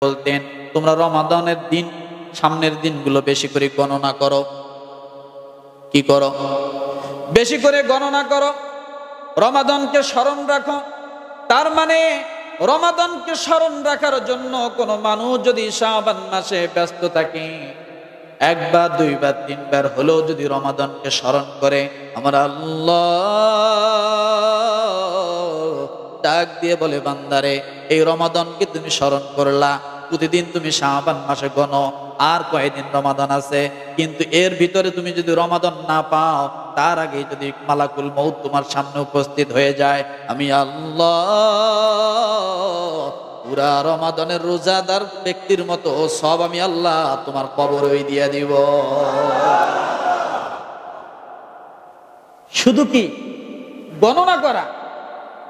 বলতেন, তোমরা রমাদানের দিন, সামনের দিনগুলো বেশি করে গণনা করো। কি করো? বেশি করে গণনা করো, রমাদানকে স্মরণ রাখো। তার মানে রমাদানকে স্মরণ রাখার জন্য কোন মানুষ যদি শাবান মাসে ব্যস্ত থাকে, একবার, দুইবার, তিনবার হলেও যদি রমাদানকে স্মরণ করে, আমার আল্লাহ ডাক দিয়ে বলে, বান্দারে এই রমাদানকে তুমি স্মরণ করলা, প্রতিদিন তুমি শাবান মাসে গণো আর কয়দিন রমাদান আছে, কিন্তু এর ভিতরে তুমি যদি রমাদান না পাও, তার আগে যদি মালাকুল মউত তোমার সামনে উপস্থিত হয়ে যায়, আমি আল্লাহ পুরা রমাদানের রোজাদার ব্যক্তির মতো সব আমি আল্লাহ তোমার কবরই দিয়ে দিব। শুধু কি গণনা করা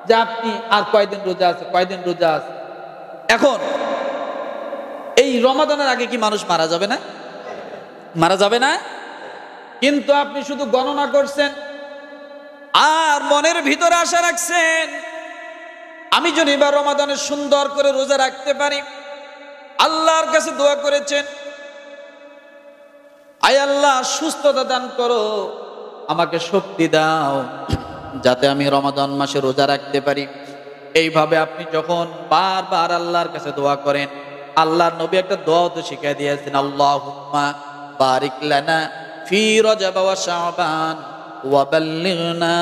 যে আপনি আর কয়দিন রোজা আছে, কয়দিন রোজা আছে। এখন এই রমাদানের আগে কি মানুষ মারা যাবে না? মারা যাবে না? কিন্তু আপনি শুধু গণনা করছেন আর মনের ভিতরে আশা রাখছেন, আমি যদি এবার রমাদানে সুন্দর করে রোজা রাখতে পারি। আল্লাহর কাছে দোয়া করেছেন, আয় আল্লাহ সুস্থতা দান করো, আমাকে শক্তি দাও যাতে আমি রমাদান মাসে রোজা রাখতে পারি। এইভাবে আপনি যখন বারবার আল্লাহর কাছে দোয়া করেন, আল্লাহর নবী একটা দোয়া তো শিখিয়ে দিয়েছেন, আল্লাহুম্মা বারিক লানা ফি রজব ওয়া শাবান ওয়া বাল্লিগনা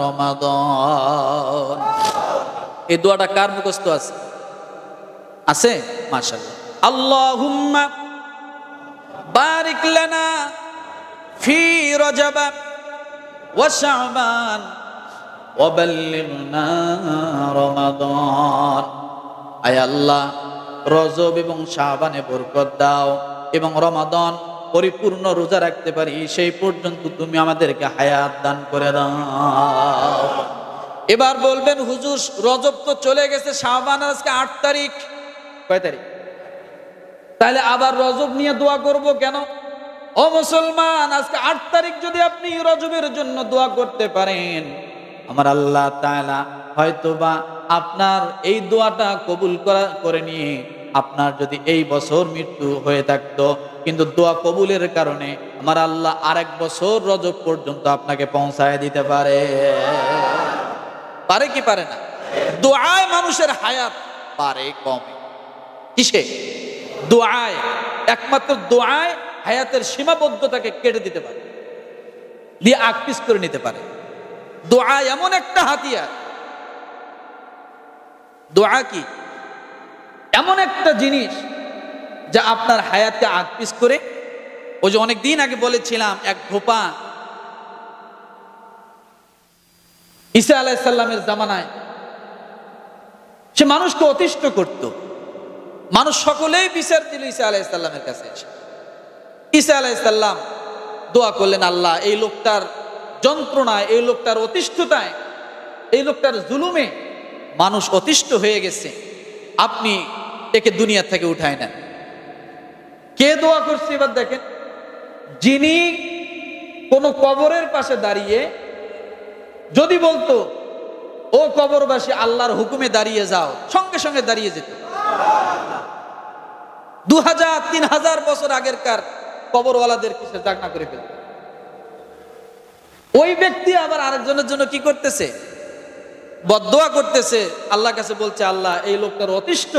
রমাদান। এই দোয়াটা কার মুখস্থ আছে? আছে? মাশাআল্লাহ। আল্লাহুম্মা বারিক লানা ফি রজব ওয়া শাবান ওয়া বাল্লিগনা রমাদান। আয় আল্লাহ, রজব এবং শাবানে বরকত দাও এবং রমাদান পরিপূর্ণ রোজা রাখতে পারি সেই পর্যন্ত তুমি আমাদেরকে হায়াত দান করে দাও। এবার বলবেন, হুজুর রজব তো চলে গেছে, শাবান আজকে 8 তারিখ। কয় তারিখ? তাহলে আবার রজব নিয়ে দোয়া করব কেন? ও মুসলমান, আজকে 8 তারিখ যদি আপনি রজবের জন্য দোয়া করতে পারেন, আমার আল্লাহ তাআলা হয়তোবা আপনার এই দোয়াটা কবুল করে নিয়ে আপনার যদি এই বছর মৃত্যু হয়ে থাকতো, কিন্তু দোয়া কবুলের কারণে আমার আল্লাহ আরেক বছর রজব পর্যন্ত আপনাকে পৌঁছায় দিতে পারে। পারে কি পারে না? দোয়ায় মানুষের হায়াত পারে কমে। কিসে? দোয়ায়। একমাত্র দোয়ায় হায়াতের সীমাবদ্ধতাকে কেটে দিতে পারে, দিয়ে আকপিস করে নিতে পারে। দোয়া এমন একটা হাতিয়ার। দোয়া কি? এমন একটা জিনিস যা আপনার হায়াতকে আকপিস করে। ওই যে অনেক দিন আগে বলেছিলাম, এক ধোপা ঈসা আলাইহিস সালামের জামানায় সে মানুষকে অতিষ্ঠ করত। মানুষ সকলেই বিচার দিল ঈসা আলাইহিস সালামের কাছে এসে। ঈসা আলাইহিস সালাম দোয়া করলেন, আল্লাহ এই লোকটার যন্ত্রণায়, এই লোকটার অতিষ্ঠতায়, এই লোকটার জুলুমে মানুষ অতিষ্ঠ হয়ে গেছে, আপনি একে দুনিয়া থেকে উঠায় নেন। কে দোয়া করছে? এবার দেখেন, যিনি কোন কবরের পাশে দাঁড়িয়ে যদি বলতো, ও কবরবাসী আল্লাহর হুকুমে দাঁড়িয়ে যাও, সঙ্গে সঙ্গে দাঁড়িয়ে যেত। 2000-3000 বছর আগেরকার কবরওয়ালাদের কিসে জাগনা করে ফেলত। ওই ব্যক্তি আবার আরেকজনের জন্য কি করতেছে? বদদোয়া করতেছে, আল্লাহর কাছে বলছে, আল্লাহ এই লোকটার অতিষ্ঠ,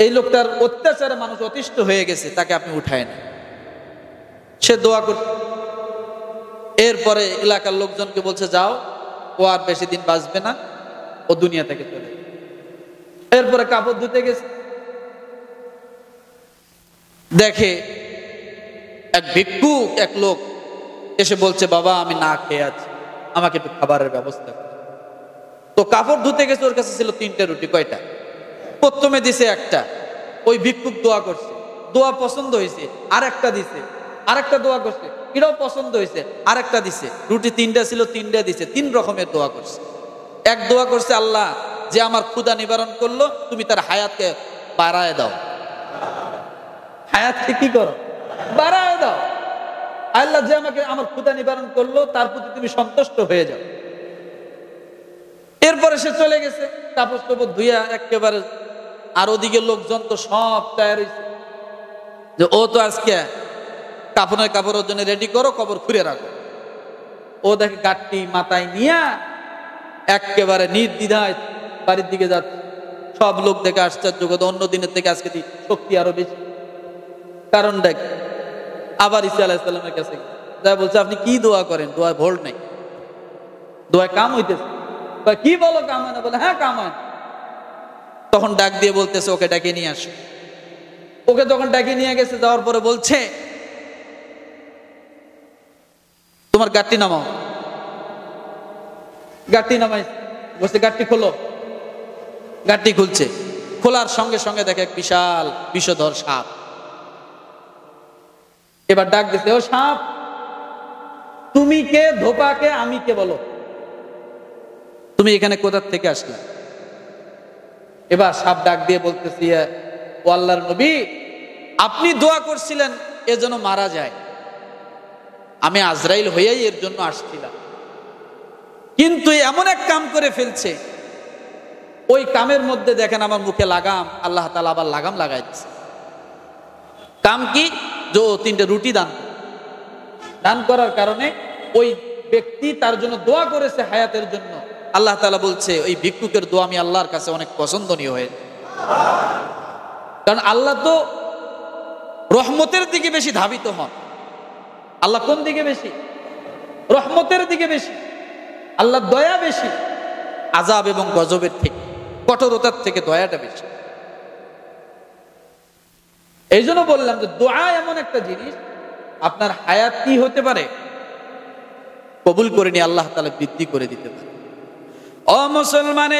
এই লোকটার অত্যাচারে মানুষ অতিষ্ঠ হয়ে গেছে, তাকে আপনি উঠায় না। সে দোয়া করতে, এরপরে এলাকার লোকজনকে বলছে, যাও, ও আর বেশি দিন বাঁচবে না, ও দুনিয়া থেকে চলে। এরপরে কাপড় ধুতে গেছে, দেখে এক ভিক্ষুক, এক লোক এসে বলছে, বাবা আমি না খেয়ে আছি, আমাকে একটু খাবারের ব্যবস্থা করো। তো কাপড় ধুতে গেছে, ওর কাছে ছিল 3টে রুটি। কয়টা? প্রথমে দিছে একটা। ওই ভিক্ষুক দোয়া করছে, দোয়া পছন্দ হয়েছে, আরেকটা দিছে। আরেকটা দোয়া করছে, এটাও পছন্দ হয়েছে, আরেকটা দিছে। রুটি 3টা ছিল, 3টা দিছে। 3 রকমের দোয়া করছে। এক দোয়া করছে, আল্লাহ যে আমার ক্ষুধা নিবারণ করলো, তুমি তার হায়াতকে বাড়ায় দাও। হায়াতকে কি করো? বাড়ায় দাও। আল্লাহ যে আমাকে আমার ক্ষুধা নিবারণ করলো, তার প্রতি তুমি সন্তুষ্ট হয়ে যাও। এরপরে সে চলে গেছে, কাপড় টাপড় ধুইয়া একেবারে আর ওদিকে লোকজন তো সব তৈরি হয়েছে যে ও তো আজকে কাপড়ের জন্য রেডি করো, কবর খুঁড়ে রাখো। ও দেখে গাঠটি মাথায় নিয়ে একেবারে নির্দ্বিধায় বাড়ির দিকে যাচ্ছে। সব লোক দেখে আশ্চর্য, অন্য দিনের থেকে আজকে শক্তি আরো বেশি। কারণ দেখ, আবার ঈসা আলাইহিস সালামের কাছে যা বলছে, আপনি কি দোয়া করেন? দোয়া ভোল্ট নেই, দোয়ায় কাম হইতেছে। কি বলো কাম হয় না? বলে হ্যাঁ কাম হয়। তখন ডাক দিয়ে বলতেছে ওকে ডাকে নিয়ে আসো। ওকে তখন ডাকে নিয়ে গেছে, যাওয়ার পরে বলছে তোমার গাঠটি নামাও। গাঠটি নামাই বলছে গাঠটি খোলো। গাঠটি খুলছে, খোলার সঙ্গে সঙ্গে দেখে এক বিশাল বিষধর সাপ। এবার ডাক দিছে, ও সাপ, তুমি কে? ধোপাকে আমি কে? বলো তুমি এখানে কোথা থেকে আসলে? এবার সাপ ডাক দিয়ে বলতেছি, ও আল্লাহর নবী, আপনি দোয়া করছিলেন এ যেন মারা যায়, আমি আজরাইল হইয়াই এর জন্য আসছিলাম, কিন্তু এমন এক কাম করে ফেলছে, ওই কামের মধ্যে দেখেন আমার মুখে লাগাম, আল্লাহ তাআলা আবার লাগাম লাগাই দিচ্ছে। কাম কি? যে 3টে রুটি দান করার কারণে ওই ব্যক্তি তার জন্য দোয়া করেছে হায়াতের জন্য। আল্লাহ তাআলা বলছে ওই ভিক্ষুকের দোয়া আমি আল্লাহর কাছে অনেক পছন্দনীয় হয়েছে। কারণ আল্লাহ তো রহমতের দিকে বেশি ধাবিত হন। আল্লাহ কোন দিকে বেশি? রহমতের দিকে বেশি। আল্লাহ দয়া বেশি আযাব এবং গজবের থেকে, কঠোরতার থেকে দয়াটা বেশি। এই জন্য বললাম যে দোয়া এমন একটা জিনিস, আপনার হায়াত কি হতে পারে, কবুল করে নিয়ে আল্লাহ তাআলা বৃদ্ধি করে দিতে পারে। ও মুসলমান,